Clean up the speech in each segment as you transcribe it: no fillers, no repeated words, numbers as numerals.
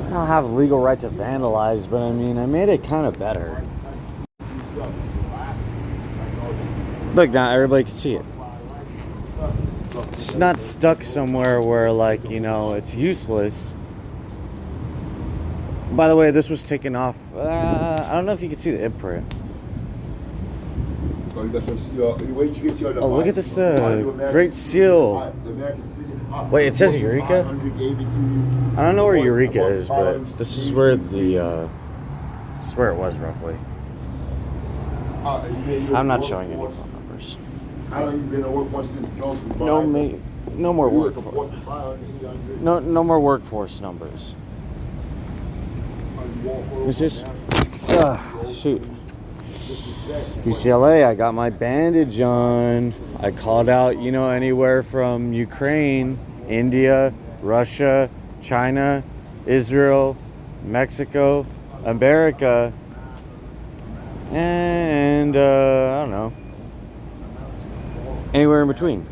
don't have a legal right to vandalize, but I mean, I made it kind of better. Look, now everybody can see it. It's not stuck somewhere where, like, you know, it's useless. By the way, this was taken off. I don't know if you can see the imprint. Oh, look at this Great Seal. Wait, it says Eureka? I don't know where Eureka is, but this is where the this is where it was roughly. I'm not showing any phone numbers. How long you been in the workforce since Johnson? No more workforce. No more workforce numbers. Is this? Shoot. UCLA, I got my bandage on. I called out, you know, anywhere from Ukraine, India, Russia, China, Israel, Mexico, America, and I don't know, anywhere in between.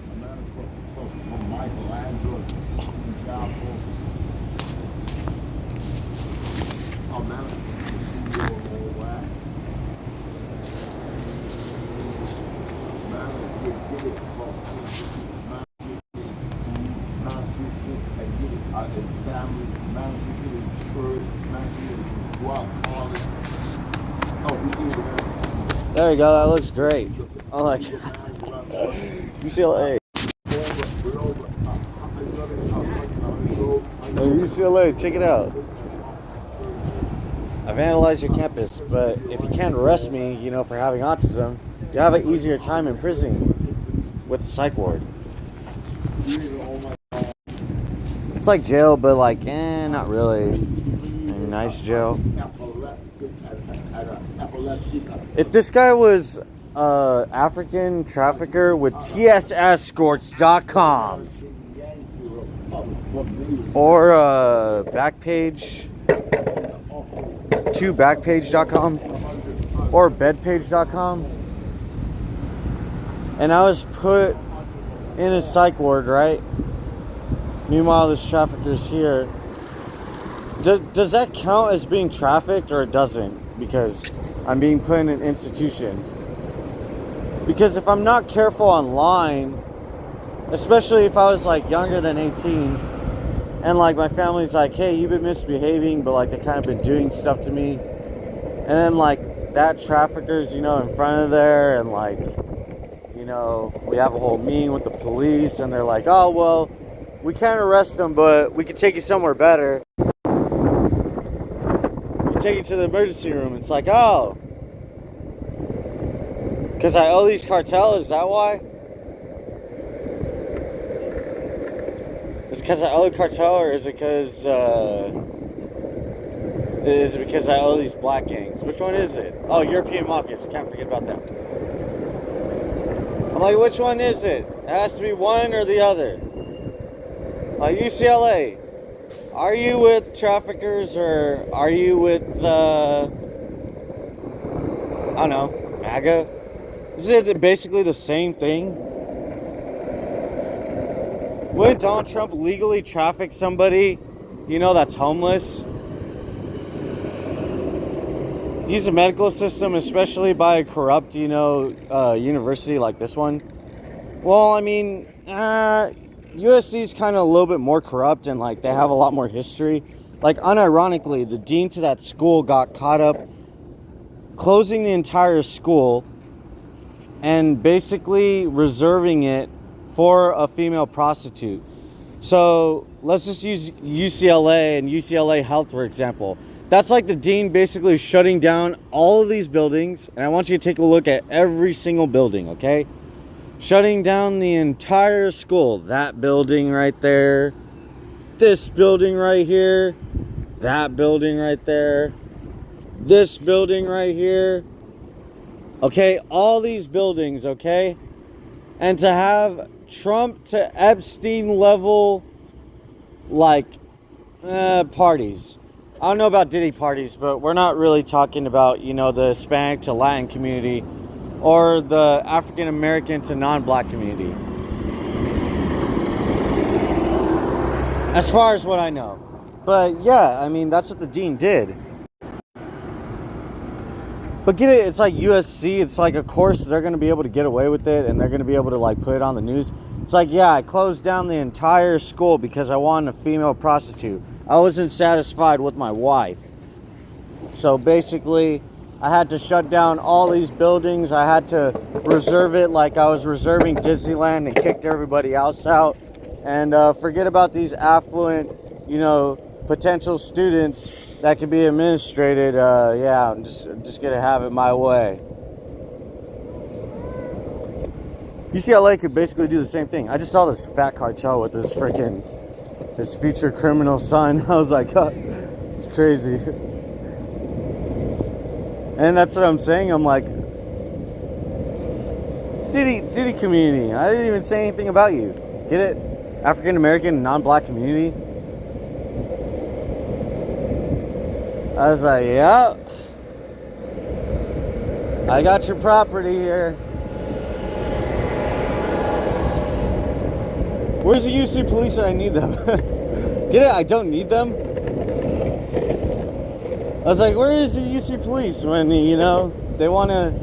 There you go, that looks great. Oh my god. UCLA. Hey, UCLA, check it out. I vandalized your campus, but if you can't arrest me, you know, for having autism, you have an easier time in prison with the psych ward. It's like jail, but like, not really. A nice jail. If this guy was African trafficker with tsescorts.com or Backpage, to Backpage.com or bedpage.com, and I was put in a psych ward, right? Meanwhile, this trafficker's here. Does that count as being trafficked, or it doesn't? Because I'm being put in an institution. Because if I'm not careful online, especially if I was like younger than 18, and like my family's like, hey, you've been misbehaving, but like they kind of been doing stuff to me, and then like that trafficker's, you know, in front of there, and like, you know, we have a whole meeting with the police, and they're like, oh well, we can't arrest him, but we could take you somewhere better. Take you to the emergency room. It's like, oh, because I owe these cartels, is that why? Is it because I owe the cartel, or is it because I owe these black gangs? Which one is it? Oh, European mafias. I can't forget about them. I'm like, which one is it? It has to be one or the other. Like UCLA. Are you with traffickers, or are you with, I don't know, MAGA? Is it basically the same thing? Would Donald Trump legally traffic somebody, you know, that's homeless? Use the medical system, especially by a corrupt, you know, university like this one? Well, I mean, USC is kind of a little bit more corrupt, and like they have a lot more history. Like, unironically, the dean to that school got caught up closing the entire school and basically reserving it for a female prostitute. So let's just use UCLA and UCLA Health, for example. That's like the dean basically shutting down all of these buildings, and I want you to take a look at every single building, okay? Shutting down the entire school. That building right there. This building right here. That building right there. This building right here. Okay, all these buildings, okay? And to have Trump to Epstein level, like, parties. I don't know about Diddy parties, but we're not really talking about, you know, the Hispanic to Latin community or the African American to non-black community. As far as what I know. But yeah, I mean, that's what the dean did. But get it, it's like USC, it's like, of course they're going to be able to get away with it, and they're going to be able to like put it on the news. It's like, yeah, I closed down the entire school because I wanted a female prostitute. I wasn't satisfied with my wife. So basically, I had to shut down all these buildings. I had to reserve it like I was reserving Disneyland, and kicked everybody else out. And forget about these affluent, you know, potential students that can be administrated. Yeah, I'm just gonna have it my way. UCLA could basically do the same thing. I just saw this fat cartel with this future criminal son. I was like, oh, it's crazy. And that's what I'm saying. I'm like, Diddy community. I didn't even say anything about you. Get it? African American, non-black community. I was like, yeah, I got your property here. Where's the UC police when I need them? Get it? I don't need them. I was like, where is the UC police when, you know, they want to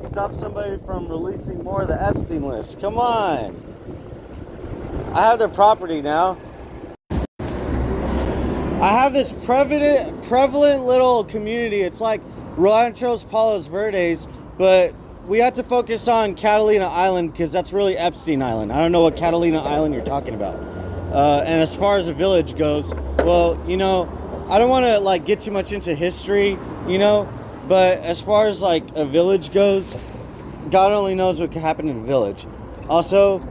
stop somebody from releasing more of the Epstein List? Come on. I have their property now. I have this prevalent little community. It's like Ranchos Palos Verdes, but we have to focus on Catalina Island because that's really Epstein Island. I don't know what Catalina Island you're talking about. And as far as the village goes, well, you know, I don't want to like get too much into history, you know, but as far as like a village goes, God only knows what could happen in a village. Also,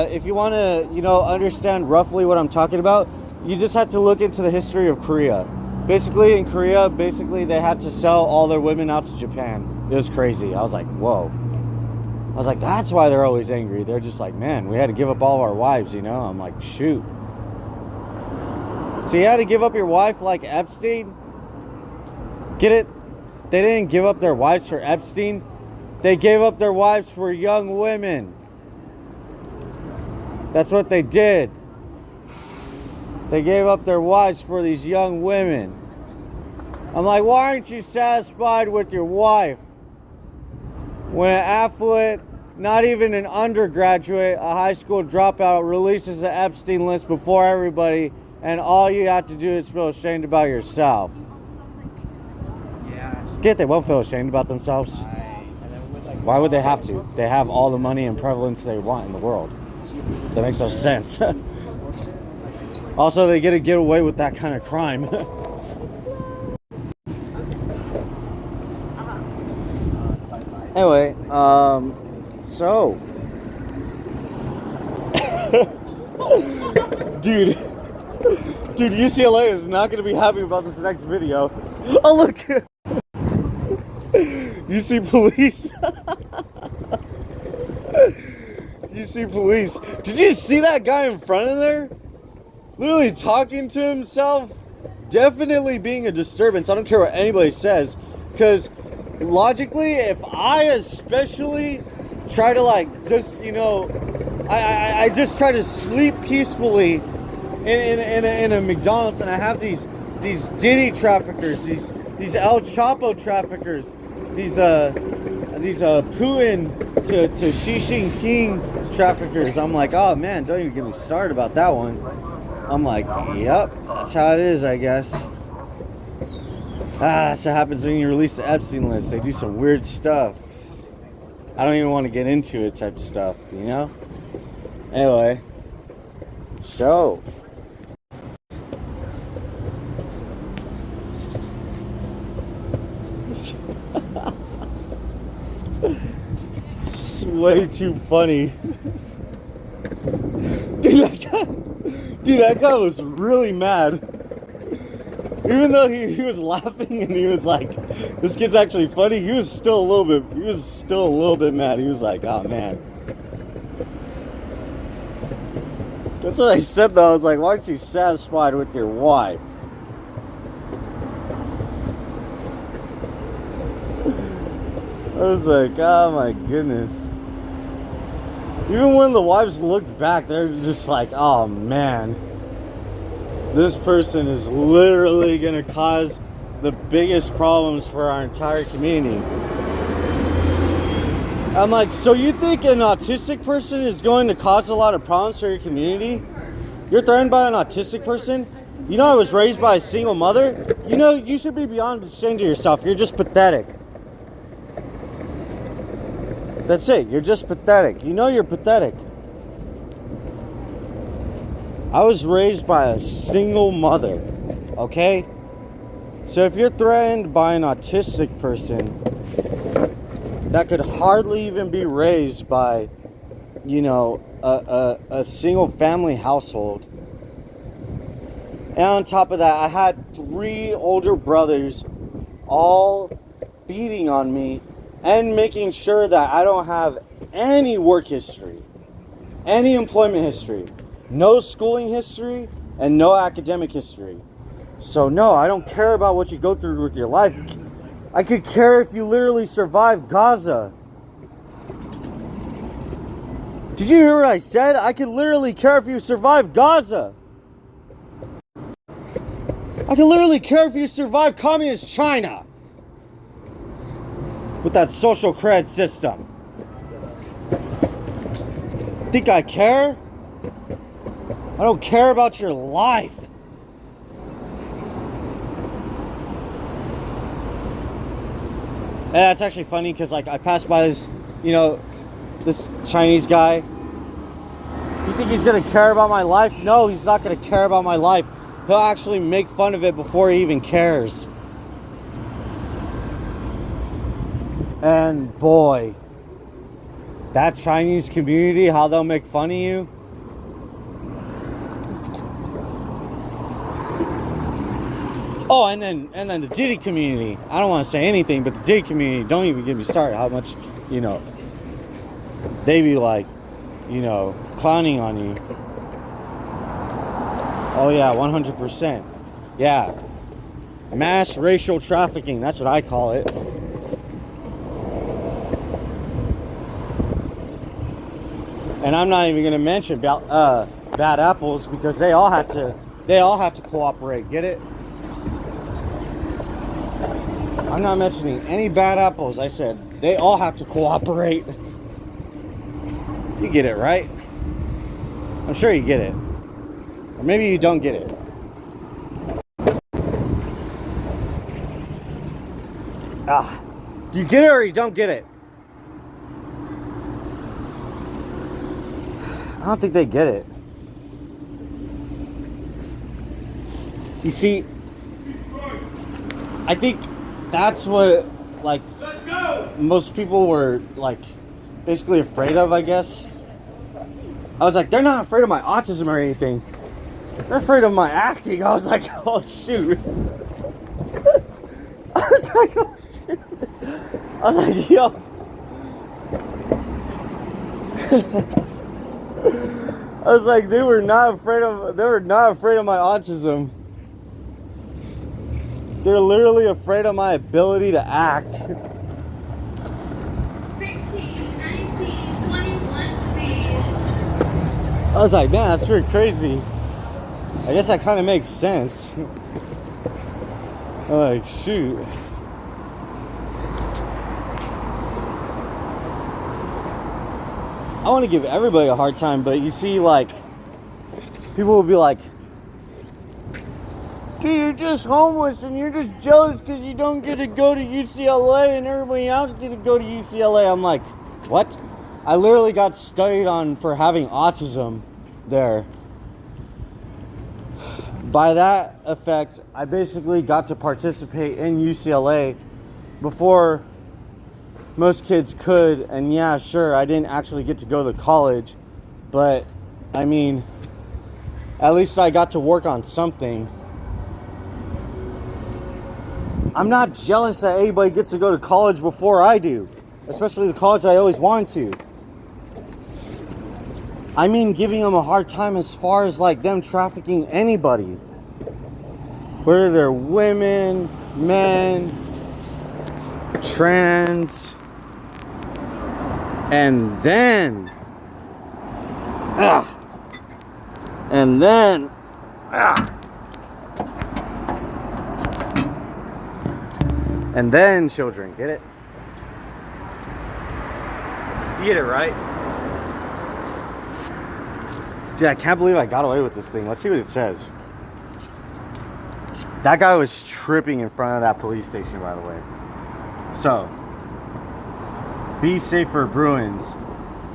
if you want to, you know, understand roughly what I'm talking about, you just have to look into the history of Korea. Basically, in Korea, they had to sell all their women out to Japan. It was crazy. I was like, whoa. I was like, that's why they're always angry. They're just like, man, we had to give up all of our wives, you know? I'm like, shoot. So you had to give up your wife like Epstein? Get it? They didn't give up their wives for Epstein. They gave up their wives for young women. That's what they did. They gave up their wives for these young women. I'm like, why aren't you satisfied with your wife? When an affluent, not even an undergraduate, a high school dropout, releases the Epstein List before everybody, and all you have to do is feel ashamed about yourself. Get they won't feel ashamed about themselves. Why would they have to? They have all the money and prevalence they want in the world. That makes no sense. Also, they get to get away with that kind of crime. Anyway, so dude, UCLA is not going to be happy about this next video. Oh, look. UC police. UC police. Did you see that guy in front of there? Literally talking to himself. Definitely being a disturbance. I don't care what anybody says. Because logically, if I especially try to like just, you know, I just try to sleep peacefully in a McDonald's, and I have these Diddy traffickers, these El Chapo traffickers, these Putin to Xi Jinping traffickers. I'm like, oh man, don't even get me started about that one. I'm like, yep, that's how it is, I guess. That's what happens when you release the Epstein List. They do some weird stuff. I don't even want to get into it type of stuff, you know? Anyway, so it's way too funny. Dude, that guy was really mad. Even though he was laughing and he was like, this kid's actually funny, he was still a little bit mad. He was like, oh man. That's what I said though. I was like, why aren't you satisfied with your wife? I was like, oh my goodness. Even when the wives looked back, they're just like, oh man. This person is literally going to cause the biggest problems for our entire community. I'm like, so you think an autistic person is going to cause a lot of problems for your community? You're threatened by an autistic person? You know I was raised by a single mother? You know, you should be beyond ashamed of yourself. You're just pathetic. That's it. You're just pathetic. You know you're pathetic. I was raised by a single mother, okay? So if you're threatened by an autistic person that could hardly even be raised by, you know, a single family household. And on top of that, I had 3 older brothers all beating on me and making sure that I don't have any work history, any employment history, no schooling history, and no academic history. So no, I don't care about what you go through with your life. I could care if you literally survive Gaza. Did you hear what I said? I could literally care if you survive Gaza. I could literally care if you survive communist China with that social cred system. Think I care? I don't care about your life. And that's actually funny because, like, I passed by this, you know, this Chinese guy. You think he's gonna care about my life? No, he's not gonna care about my life. He'll actually make fun of it before he even cares. And boy, that Chinese community, how they'll make fun of you. Oh, and then the Diddy community. I don't want to say anything, but the Diddy community, don't even get me started. How much, you know, they be like, you know, clowning on you. Oh yeah, 100%. Yeah. Mass racial trafficking, that's what I call it. And I'm not even gonna mention about bad apples because they all have to cooperate, get it? I'm not mentioning any bad apples. I said they all have to cooperate. You get it, right? I'm sure you get it. Or maybe you don't get it. Do you get it or you don't get it? I don't think they get it. You see, I think that's what, like, most people were, like, basically afraid of, I guess. I was like, they're not afraid of my autism or anything. They're afraid of my acting. I was like, oh, shoot. I was like, oh, shoot. I was like, yo. I was like, they were not afraid of my autism. They're literally afraid of my ability to act. 16, 19, 21, please. I was like, man, that's pretty crazy. I guess that kind of makes sense. I'm like, shoot. I want to give everybody a hard time, but you see, like, people will be like, dude, you're just homeless and you're just jealous because you don't get to go to UCLA and everybody else get to go to UCLA. I'm like, what? I literally got studied on for having autism there. By that effect, I basically got to participate in UCLA before most kids could. And yeah, sure, I didn't actually get to go to college, but I mean, at least I got to work on something. I'm not jealous that anybody gets to go to college before I do, especially the college I always wanted to. I mean, giving them a hard time as far as, like, them trafficking anybody, whether they're women, men, trans, and then And then children. Get it? You get it, right? Dude, I can't believe I got away with this thing. Let's see what it says. That guy was tripping in front of that police station, by the way. So, be safer, Bruins.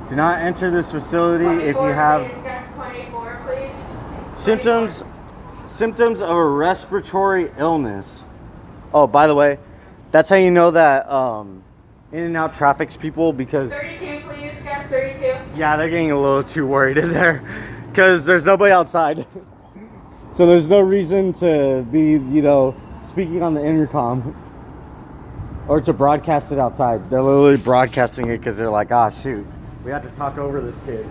Do not enter this facility if you have symptoms of a respiratory illness. Oh, by the way, that's how you know that In-N-Out traffics people, because 32, please, guys, 32. yeah, they're getting a little too worried in there because there's nobody outside. So there's no reason to be, speaking on the intercom or to broadcast it outside. They're literally broadcasting it because they're like, ah, shoot, we have to talk over this kid.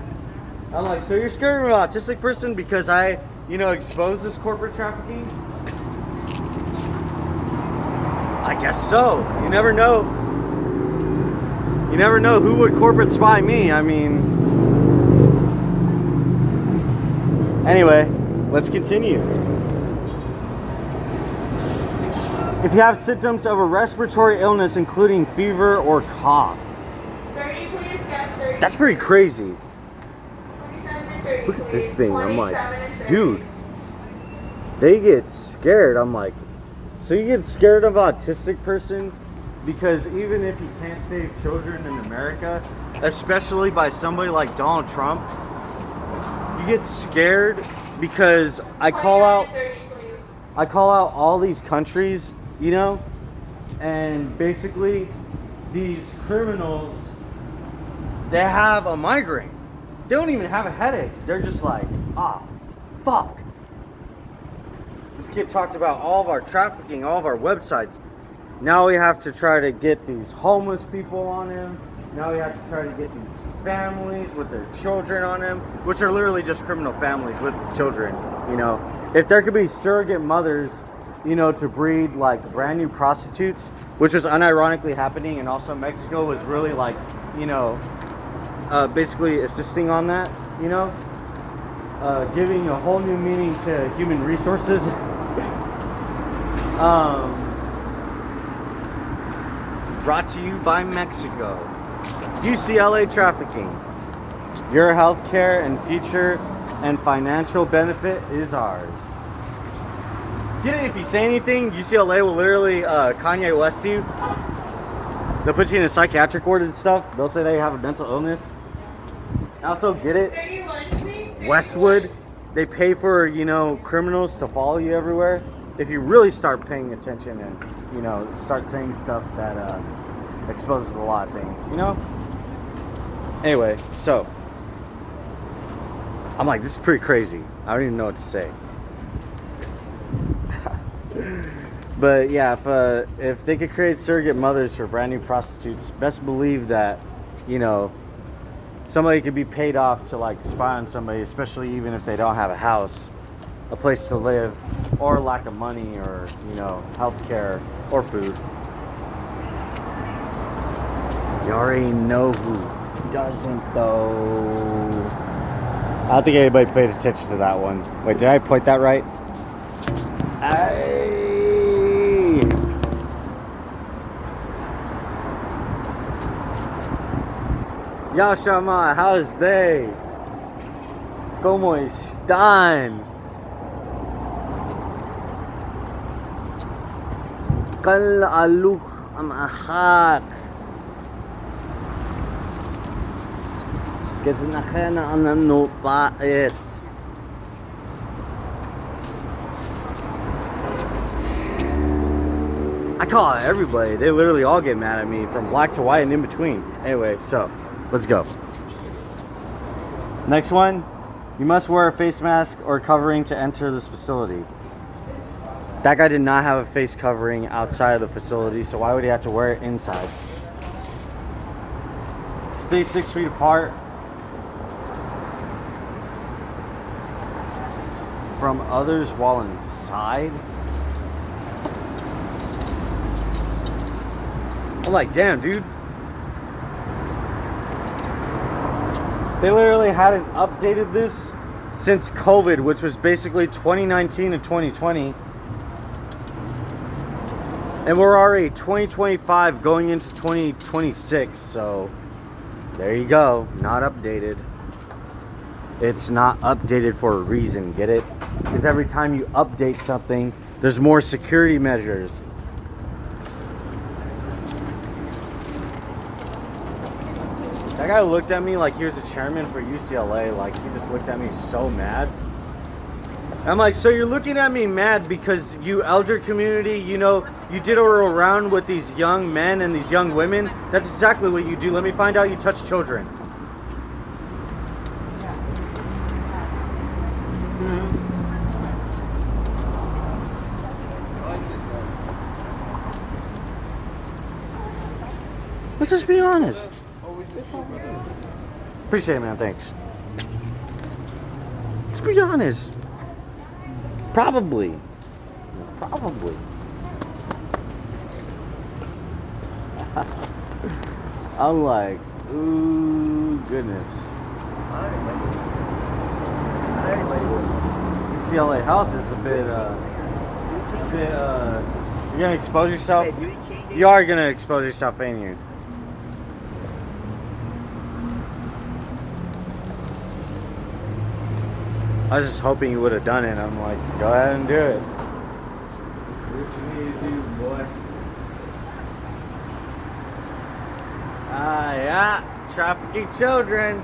I'm like, so you're scared of an autistic person because I, expose this corporate trafficking? I guess so. You never know. You never know who would corporate spy me. I mean, anyway, let's continue. If you have symptoms of a respiratory illness, including fever or cough. 30, please, guys, 30. That's pretty crazy. 27 and 30, Look at this please. thing. I'm 27 like, and 30. dude, they get scared. I'm like, so you get scared of an autistic person because even if you can't save children in America, especially by somebody like Donald Trump, you get scared because I call out 30, please. all these countries, and basically these criminals, they have a migraine. They don't even have a headache. They're just like, ah, fuck. This kid talked about all of our trafficking, all of our websites. Now we have to try to get these homeless people on him. Now we have to try to get these families with their children on him, which are literally just criminal families with children, If there could be surrogate mothers, to breed like brand new prostitutes, which was unironically happening, and also Mexico was really like, basically assisting on that, giving a whole new meaning to human resources. Brought to you by Mexico. UCLA trafficking. Your health care and future and financial benefit is ours. Get it? If you say anything, UCLA will literally Kanye West you. They'll put you in a psychiatric ward and stuff. They'll say they have a mental illness. Also, get it? 31, please. 31. Westwood, they pay for, criminals to follow you everywhere. If you really start paying attention and, start saying stuff that exposes a lot of things, Anyway, so I'm like, this is pretty crazy. I don't even know what to say. But yeah, if they could create surrogate mothers for brand new prostitutes, best believe that, somebody could be paid off to like spy on somebody, especially even if they don't have a house, a place to live, or lack of money, or health care or food. You already know who doesn't, though. I don't think anybody paid attention to that one. Wait, did I point that right? Hey! Yashama, how's they? ¿Cómo están? Kal aluh am ahak. Kaznachana anano ba'et. I call out everybody. They literally all get mad at me from black to white and in between. Anyway, so let's go. Next one. You must wear a face mask or covering to enter this facility. That guy did not have a face covering outside of the facility, so why would he have to wear it inside? Stay 6 feet apart from others while inside. I'm like, damn, dude. They literally hadn't updated this since COVID, which was basically 2019 and 2020. And we're already 2025 going into 2026, so there you go. Not updated. It's not updated for a reason, get it? Because every time you update something, there's more security measures. That guy looked at me like he was a chairman for UCLA. Like, he just looked at me so mad. I'm like, so you're looking at me mad because you elder community, you know, you did around with these young men and these young women? That's exactly what you do. Let me find out you touch children. Let's just be honest. Appreciate it, man. Thanks. Let's be honest. Probably. I'm like, ooh, goodness. UCLA Health is a bit, you're gonna expose yourself? You are gonna expose yourself, ain't you? I was just hoping you would have done it. I'm like, go ahead and do it. Do what you need to do, boy. Ah, yeah. Trafficking children.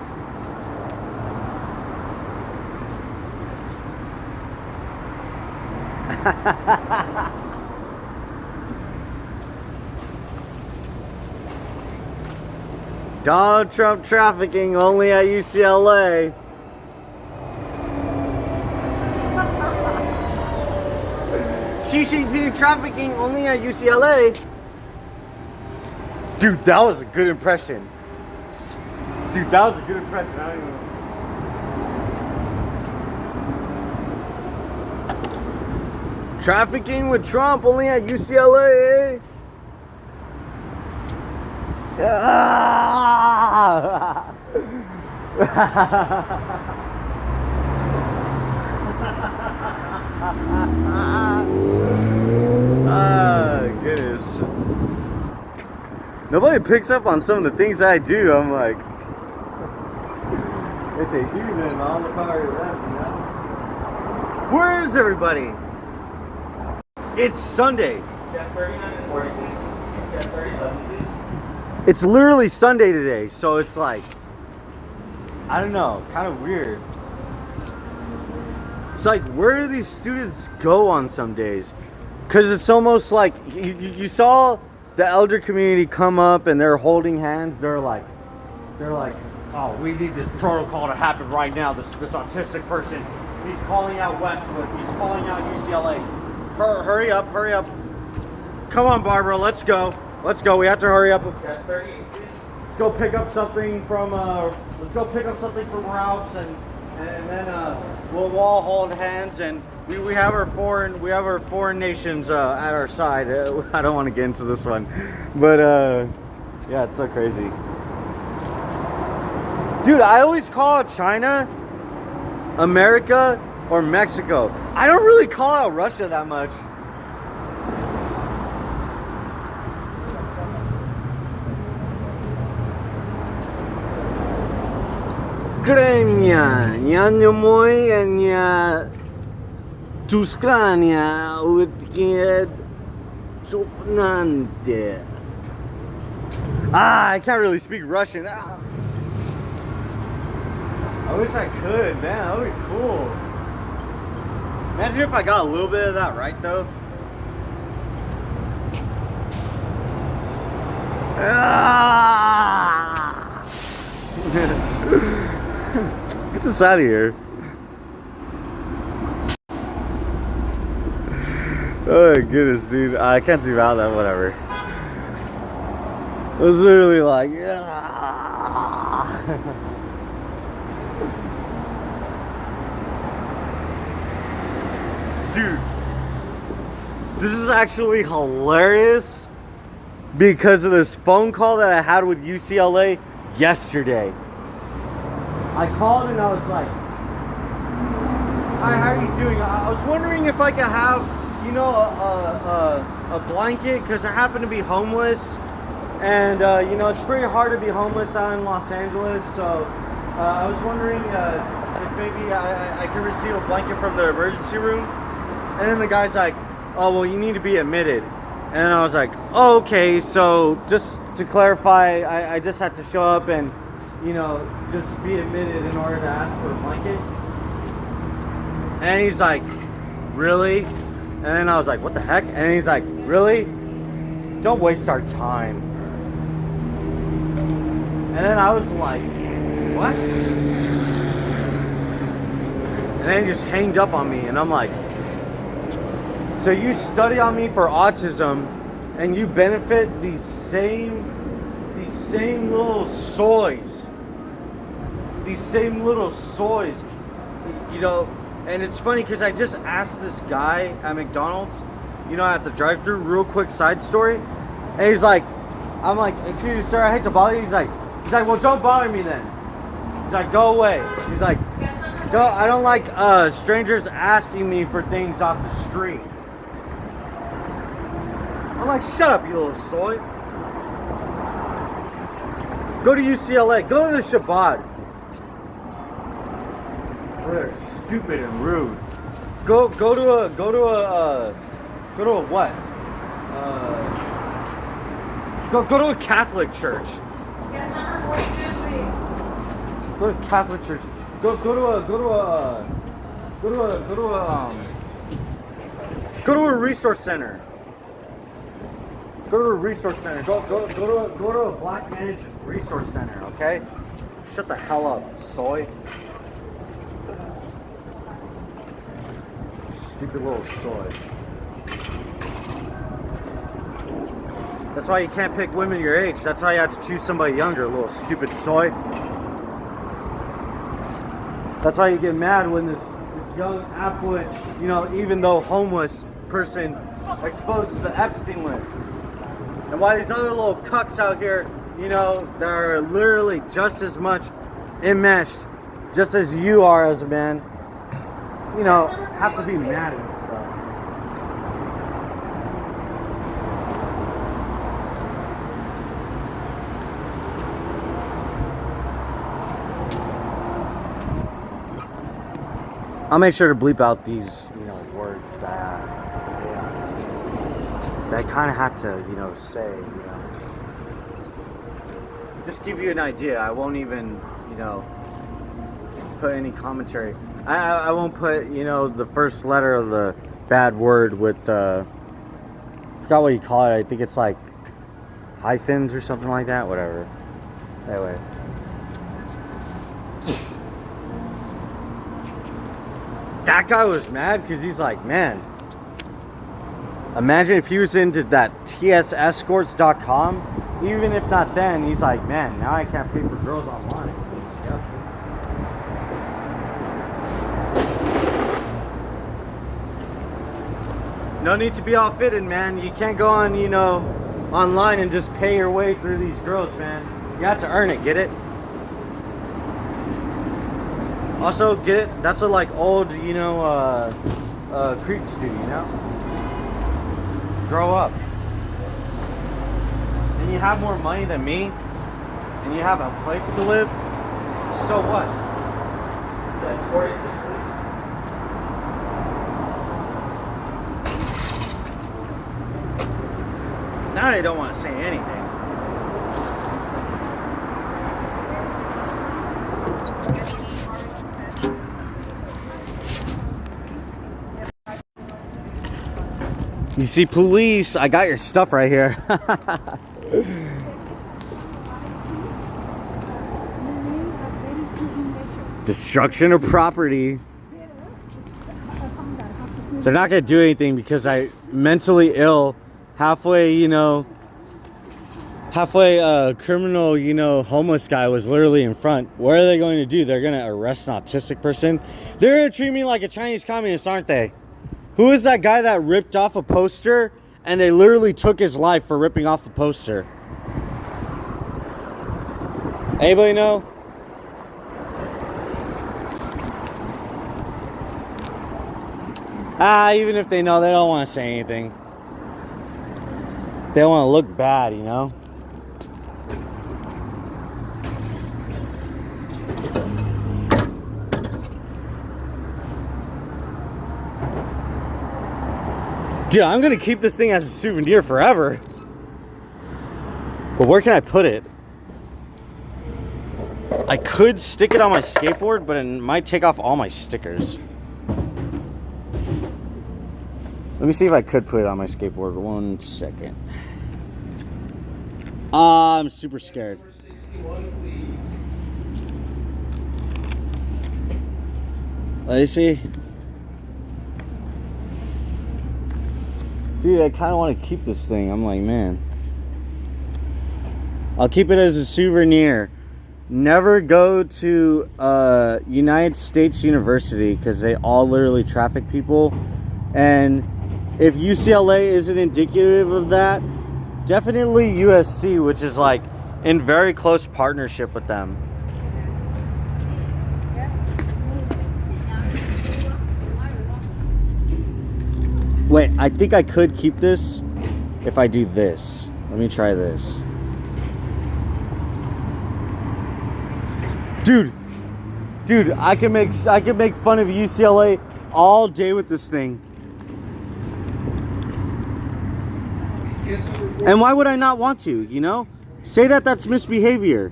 Donald Trump trafficking only at UCLA. Xi Jinping trafficking only at UCLA. Dude, that was a good impression. I don't even know. Trafficking with Trump only at UCLA. Ah! Ah, goodness. Nobody picks up on some of the things I do. I'm like, if they do, then all the power to them, you know? Where is everybody? It's Sunday. Yes, 39 and 40, please. Yes, 37, please. It's literally Sunday today, so it's like, I don't know, kind of weird. It's like, where do these students go on some days? Because it's almost like, you saw the elder community come up and they're holding hands. They're like, oh, we need this protocol to happen right now. This autistic person, he's calling out Westwood. He's calling out UCLA. Hurry up. Come on, Barbara, let's go. We have to hurry up. Yes, 38, please. Let's go pick up something from Ralph's and then we'll all hold hands and we have our foreign nations at our side. I don't want to get into this one, but yeah, it's so crazy. Dude, I always call out China, America, or Mexico. I don't really call out Russia that much. Gremia, Nyanyo Moy, and Tuscania with Chopnante. I can't really speak Russian. I wish I could, man. That would be cool. Imagine if I got a little bit of that right, though. Get this out of here. Oh my goodness, dude. I can't zoom out that, whatever. It was literally like, dude, this is actually hilarious because of this phone call that I had with UCLA yesterday. I called and I was like, hi, how are you doing? I was wondering if I could have you know, a blanket, because I happen to be homeless, and you know, it's pretty hard to be homeless out in Los Angeles. So I was wondering if maybe I could receive a blanket from the emergency room. And then the guy's like, "Oh, well, you need to be admitted." And I was like, "Oh, okay." So just to clarify, I just had to show up and, you know, just be admitted in order to ask for a blanket. And he's like, "Really?" And then I was like, "What the heck?" And he's like, "Really? Don't waste our time." And then I was like, "What?" And then he just hanged up on me, and I'm like, "So you study on me for autism, and you benefit these same little soys, you know?" And it's funny because I just asked this guy at McDonald's, you know, at the drive-thru, real quick side story, and he's like, I'm like, "Excuse me, sir, I hate to bother you." He's like, "Well, don't bother me then." He's like, "Go away." He's like, I don't like strangers asking me for things off the street." I'm like, "Shut up, you little soy. Go to UCLA. Go to the Shabbat." They're stupid and rude. Go to a what? Go to a Catholic church. Yes, number 42, please. Go to a Catholic church. Go to a resource center. Go to a resource center. Go to a black managed resource center. Okay? Shut the hell up, soy. Stupid little soy. That's why you can't pick women your age. That's why you have to choose somebody younger, little stupid soy. That's why you get mad when this young, affluent, you know, even though homeless person exposes the Epstein List. And why these other little cucks out here, you know, that are literally just as much enmeshed, just as you are as a man, you know, have to be mad and stuff. I'll make sure to bleep out these, you know, words that I kind of had to, you know, say, you know. Just give you an idea. I won't even, you know, put any commentary. I won't put, you know, the first letter of the bad word with, I forgot what you call it. I think it's like hyphens or something like that. Whatever. Anyway. That guy was mad because he's like, "Man, imagine if he was into that tsescorts.com, even if not then." He's like, "Man, now I can't pay for girls online." Yep. No need to be all fitted, man. You can't go on, you know, online and just pay your way through these girls, man. You have to earn it, get it? Also, get it? That's what, like, old, you know, creeps do, you know? Grow up. And you have more money than me, and you have a place to live, so what? Yes, 46, please. Now they don't want to say anything. You see, police, I got your stuff right here. Destruction of property. They're not going to do anything because I mentally ill, halfway, you know, criminal, you know, homeless guy was literally in front. What are they going to do? They're going to arrest an autistic person? They're going to treat me like a Chinese communist, aren't they? Who is that guy that ripped off a poster and they literally took his life for ripping off the poster? Anybody know? Even if they know, they don't want to say anything. They don't want to look bad, you know? Dude, I'm gonna keep this thing as a souvenir forever. But where can I put it? I could stick it on my skateboard, but it might take off all my stickers. Let me see if I could put it on my skateboard. 1 second. I'm super scared. Let me see. Dude, I kind of want to keep this thing. I'm like, man. I'll keep it as a souvenir. Never go to United States University because they all literally traffic people. And if UCLA isn't indicative of that, definitely USC, which is like in very close partnership with them. Wait, I think I could keep this if I do this. Let me try this. Dude, I can make fun of UCLA all day with this thing. And why would I not want to, you know? Say that that's misbehavior.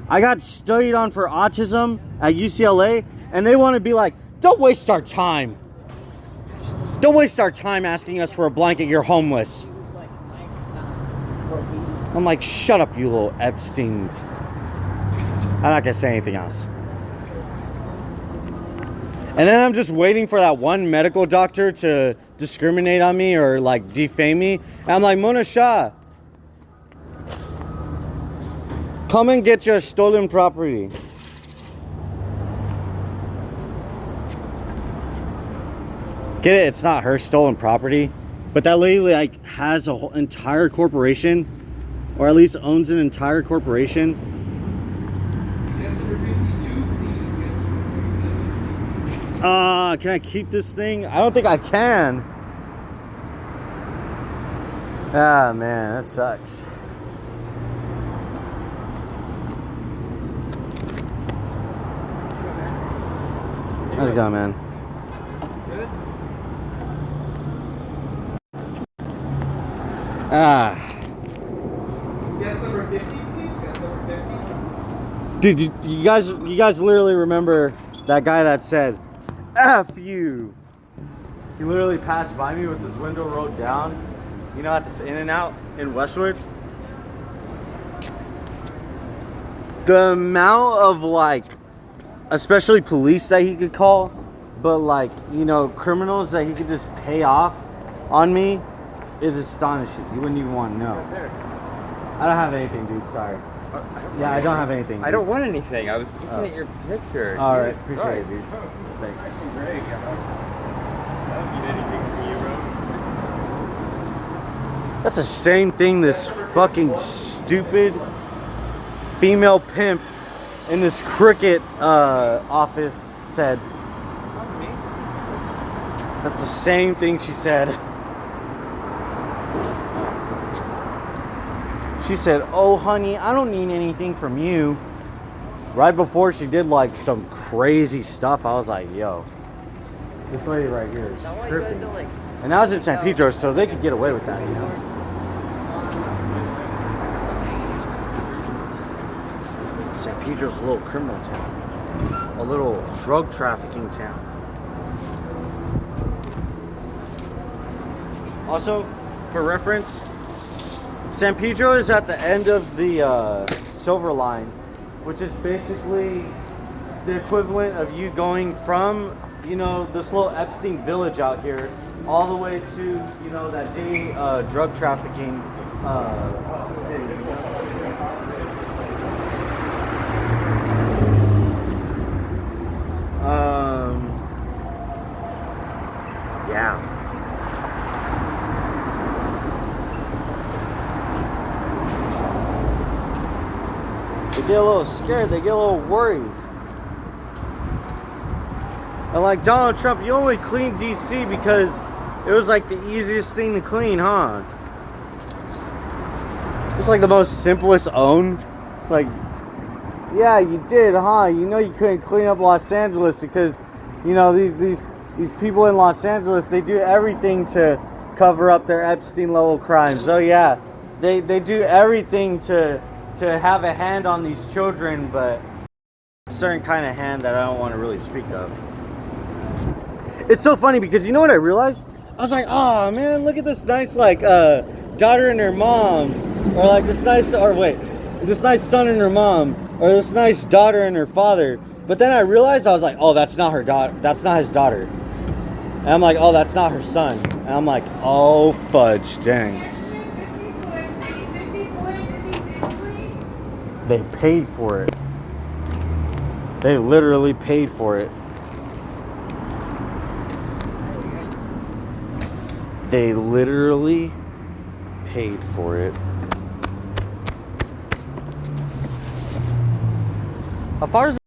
I got studied on for autism at UCLA, and they want to be like, don't waste our time. Don't waste our time asking us for a blanket, you're homeless. I'm like, shut up, you little Epstein. I'm not gonna say anything else. And then I'm just waiting for that one medical doctor to discriminate on me or like defame me. And I'm like, Mona Shah, come and get your stolen property. Get it? It's not her stolen property, but that lady like has a whole entire corporation, or at least owns an entire corporation. Can I keep this thing? I don't think I can. Ah, man, that sucks. How's it going, man? Good. Guest number 50, please. Guest number 50. Dude, you guys literally remember that guy that said, F you. He literally passed by me with his window rolled down, you know, at this In-N-Out in Westwood. The amount of like, especially police that he could call, but like, you know, criminals that he could just pay off on me is astonishing. You wouldn't even want to know. I don't have anything, dude, sorry. Yeah, I don't have anything. I don't want anything. I was looking at your picture. All right, appreciate it, dude. Thanks. Great. I don't need anything from you, bro. That's the same thing this fucking stupid female pimp in this cricket office said. Not me. That's the same thing she said. She said, oh honey, I don't need anything from you. Right before she did like some crazy stuff, I was like, yo, this lady right here is tripping. And I was in San Pedro, so they could get away with that, you know? San Pedro's a little criminal town. A little drug trafficking town. Also, for reference, San Pedro is at the end of the Silver Line, which is basically the equivalent of you going from, you know, this little Epstein village out here all the way to, you know, that day drug trafficking city. Yeah. They get a little scared, they get a little worried. I'm like, Donald Trump, you only cleaned DC because it was like the easiest thing to clean, huh? It's like the most simplest owned. It's like, yeah, you did, huh? You know you couldn't clean up Los Angeles because, you know, these people in Los Angeles, they do everything to cover up their Epstein level crimes. Oh yeah, they do everything to have a hand on these children, but a certain kind of hand that I don't want to really speak of. It's so funny because you know what I realized? I was like, oh man, look at this nice like daughter and her mom, or like this nice son and her mom, or this nice daughter and her father. But then I realized, I was like, oh, that's not her daughter. That's not his daughter. And I'm like, oh, that's not her son. And I'm like, oh fudge, dang. 50 please. They paid for it. They literally paid for it. They literally paid for it. How far is